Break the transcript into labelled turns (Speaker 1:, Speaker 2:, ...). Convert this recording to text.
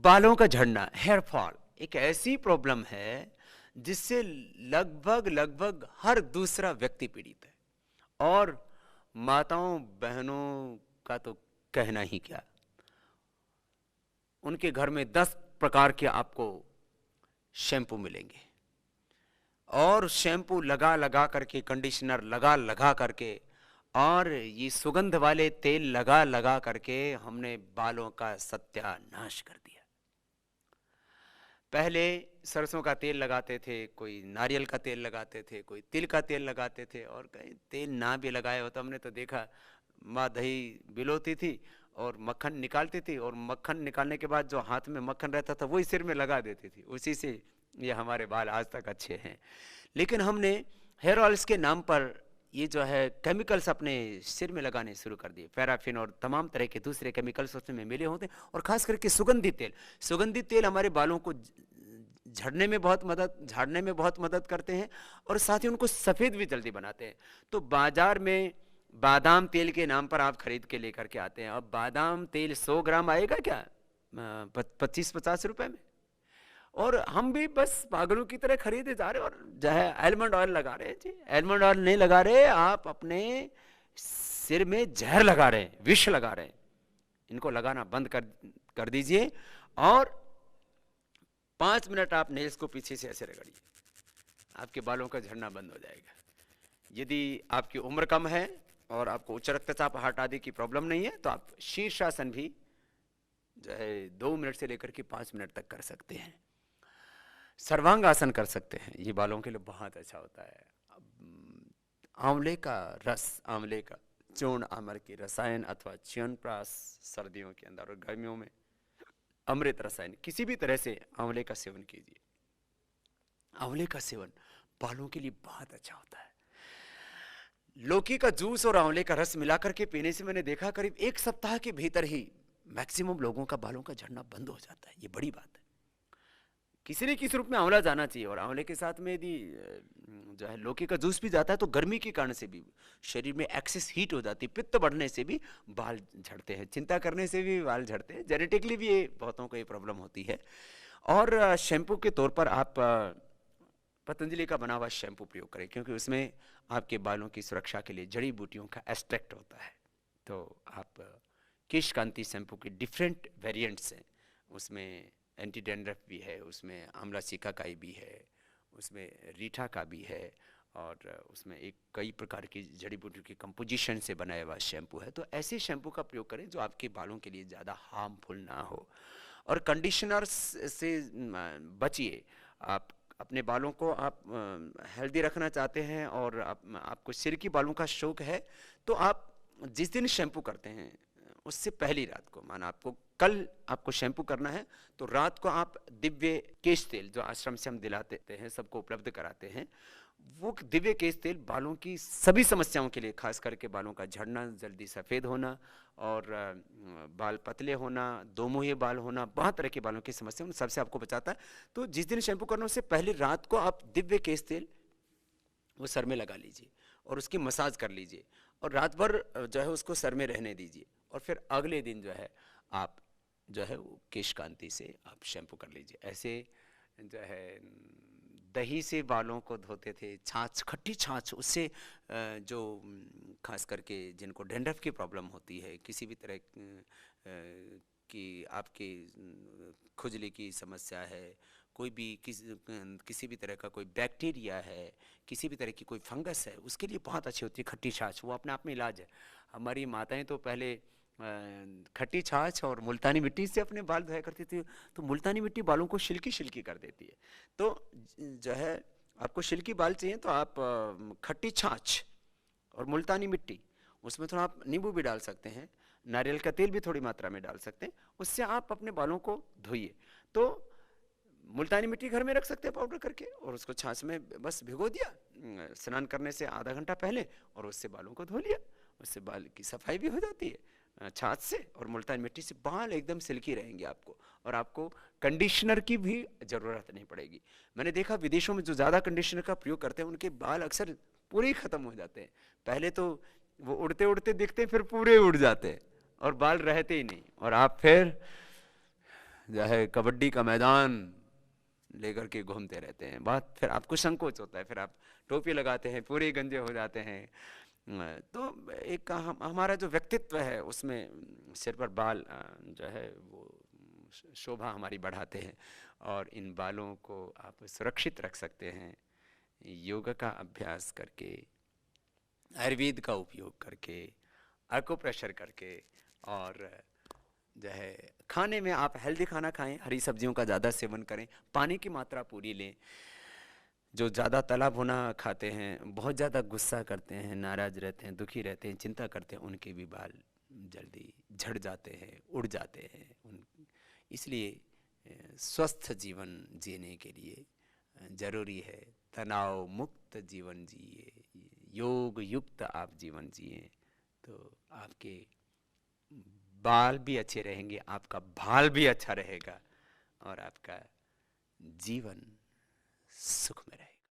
Speaker 1: बालों का झड़ना, हेयर फॉल एक ऐसी प्रॉब्लम है जिससे लगभग लगभग हर दूसरा व्यक्ति पीड़ित है, और माताओं बहनों का तो कहना ही क्या। उनके घर में 10 प्रकार के आपको शैम्पू मिलेंगे, और शैम्पू लगा लगा करके, कंडीशनर लगा लगा करके, और ये सुगंध वाले तेल लगा लगा करके हमने बालों का सत्यानाश कर दिया। पहले सरसों का तेल लगाते थे, कोई नारियल का तेल लगाते थे, कोई तिल का तेल लगाते थे, और कहीं तेल ना भी लगाए हो तो हमने तो देखा माँ दही बिलोती थी और मक्खन निकालती थी, और मक्खन निकालने के बाद जो हाथ में मक्खन रहता था वही सिर में लगा देती थी, उसी से ये हमारे बाल आज तक अच्छे हैं। लेकिन हमने हेयर ऑयल्स के नाम पर ये जो है केमिकल्स अपने सिर में लगाने शुरू कर दिए। पैराफिन और तमाम तरह के दूसरे केमिकल्स उसमें मिले होते हैं, और खास करके सुगंधित तेल हमारे बालों को झाड़ने में बहुत मदद करते हैं, और साथ ही उनको सफ़ेद भी जल्दी बनाते हैं। तो बाजार में बादाम तेल के नाम पर आप खरीद के लेकर के आते हैं। अब बादाम तेल 100 ग्राम आएगा क्या 25-50 रुपए में, और हम भी बस पागलों की तरह खरीदे जा रहे हैं, और जो है आलमंड ऑयल लगा रहे हैं। जी, आलमंड ऑयल नहीं लगा रहे, आप अपने सिर में जहर लगा रहे हैं, विष लगा रहे हैं। इनको लगाना बंद कर दीजिए, और 5 मिनट आप नेल्स को पीछे से ऐसे रगड़िए, आपके बालों का झड़ना बंद हो जाएगा। यदि आपकी उम्र कम है और आपको उच्च रक्तचाप, हार्ट आदि की प्रॉब्लम नहीं है, तो आप शीर्षासन भी जो है 2 मिनट से लेकर के 5 मिनट तक कर सकते हैं। सर्वांग आसन कर सकते हैं, ये बालों के लिए बहुत अच्छा होता है। आंवले का रस, आंवले का चूर्ण, आमर की रसायन अथवा च्यवनप्राश सर्दियों के अंदर, और गर्मियों में अमृत रसायन, किसी भी तरह से आंवले का सेवन कीजिए। आंवले का सेवन बालों के लिए बहुत अच्छा होता है। लौकी का जूस और आंवले का रस मिलाकर के पीने से मैंने देखा करीब 1 सप्ताह के भीतर ही मैक्सिमम लोगों का बालों का झड़ना बंद हो जाता है। ये बड़ी बात है। किसी न किसी रूप में आंवला जाना चाहिए, और आंवले के साथ में यदि जो है लौकी का जूस भी जाता है तो गर्मी के कारण से भी शरीर में एक्सेस हीट हो जाती है, पित्त बढ़ने से भी बाल झड़ते हैं, चिंता करने से भी बाल झड़ते हैं, जेनेटिकली भी ये बहुतों को ये प्रॉब्लम होती है। और शैम्पू के तौर पर आप पतंजलि का बना हुआ शैम्पू प्रयोग करें, क्योंकि उसमें आपके बालों की सुरक्षा के लिए जड़ी बूटियों का एक्सट्रैक्ट होता है। तो आप केश कांति शैम्पू के डिफरेंट वेरिएंट्स हैं, उसमें एंटी डैंड्रफ भी है, उसमें आंवला सिकाकाई भी है, उसमें रीठा का भी है, और उसमें एक कई प्रकार की जड़ी बूटियों की कंपोजिशन से बनाया हुआ शैम्पू है। तो ऐसे शैम्पू का प्रयोग करें जो आपके बालों के लिए ज़्यादा हार्मफुल ना हो। और कंडीशनर्स से बचिए। आप अपने बालों को आप हेल्दी रखना चाहते हैं, और आपको सिर की बालों का शौक है, तो आप जिस दिन शैम्पू करते हैं उससे पहली रात को, माना आपको कल आपको शैम्पू करना है, तो रात को आप दिव्य केश तेल, जो आश्रम से हम दिलाते हैं, सबको उपलब्ध कराते हैं, वो दिव्य केश तेल बालों की सभी समस्याओं के लिए, खास करके बालों का झड़ना, जल्दी सफ़ेद होना, और बाल पतले होना, दोमुहे बाल होना, बहुत तरह के बालों की समस्या, उन सबसे आपको बचाता है। तो जिस दिन शैम्पू करना उससे पहले रात को आप दिव्य केश तेल वो सर में लगा लीजिए, और उसकी मसाज कर लीजिए, और रात भर जो है उसको सर में रहने दीजिए, और फिर अगले दिन जो है आप जो है वो केश कांति से आप शैम्पू कर लीजिए। ऐसे जो है दही से बालों को धोते थे, छाछ, खट्टी छाछ, उससे जो खास करके जिनको डैंड्रफ की प्रॉब्लम होती है, किसी भी तरह की आपकी खुजली की समस्या है, कोई भी किसी भी तरह का कोई बैक्टीरिया है, किसी भी तरह की कोई फंगस है, उसके लिए बहुत अच्छी होती है खट्टी छाछ। वो अपने आप में इलाज है। हमारी माताएं तो पहले खट्टी छाछ और मुल्तानी मिट्टी से अपने बाल धोया करती थी, तो मुल्तानी मिट्टी बालों को शिल्की शिल्की कर देती है। तो जो है आपको शिल्की बाल चाहिए तो आप खट्टी छाछ और मुल्तानी मिट्टी, उसमें थोड़ा आप नींबू भी डाल सकते हैं, नारियल का तेल भी थोड़ी मात्रा में डाल सकते हैं, उससे आप अपने बालों को धोइए। तो मुल्तानी मिट्टी घर में रख सकते हैं पाउडर करके, और उसको छाछ में बस भिगो दिया स्नान करने से आधा घंटा पहले, और उससे बालों को धो लिया, उससे बाल की सफाई भी हो जाती है छाछ से, और मुल्तानी मिट्टी से बाल एकदम सिल्की रहेंगे आपको, और आपको कंडीशनर की भी ज़रूरत नहीं पड़ेगी। मैंने देखा विदेशों में जो ज़्यादा कंडीशनर का प्रयोग करते हैं उनके बाल अक्सर पूरे ही ख़त्म हो जाते हैं। पहले तो वो उड़ते उड़ते दिखते हैं, फिर पूरे उड़ जाते हैं और बाल रहते ही नहीं, और आप फिर जो है कबड्डी का मैदान लेकर के घूमते रहते हैं। बहुत फिर आपको संकोच होता है, फिर आप टोपी लगाते हैं, पूरे गंजे हो जाते हैं। तो एक हमारा जो व्यक्तित्व है उसमें सिर पर बाल जो है वो शोभा हमारी बढ़ाते हैं, और इन बालों को आप सुरक्षित रख सकते हैं योगा का अभ्यास करके, आयुर्वेद का उपयोग करके, एक्यूप्रेशर करके, और जो है खाने में आप हेल्दी खाना खाएं, हरी सब्जियों का ज़्यादा सेवन करें, पानी की मात्रा पूरी लें। जो ज़्यादा तला भुना खाते हैं, बहुत ज़्यादा गुस्सा करते हैं, नाराज़ रहते हैं, दुखी रहते हैं, चिंता करते हैं, उनके भी बाल जल्दी झड़ जाते हैं, उड़ जाते हैं। इसलिए स्वस्थ जीवन जीने के लिए ज़रूरी है तनाव मुक्त जीवन जिए, योग युक्त आप जीवन जिए, तो आपके बाल भी अच्छे रहेंगे, आपका भाल भी अच्छा रहेगा, और आपका जीवन सुख में रहेगा।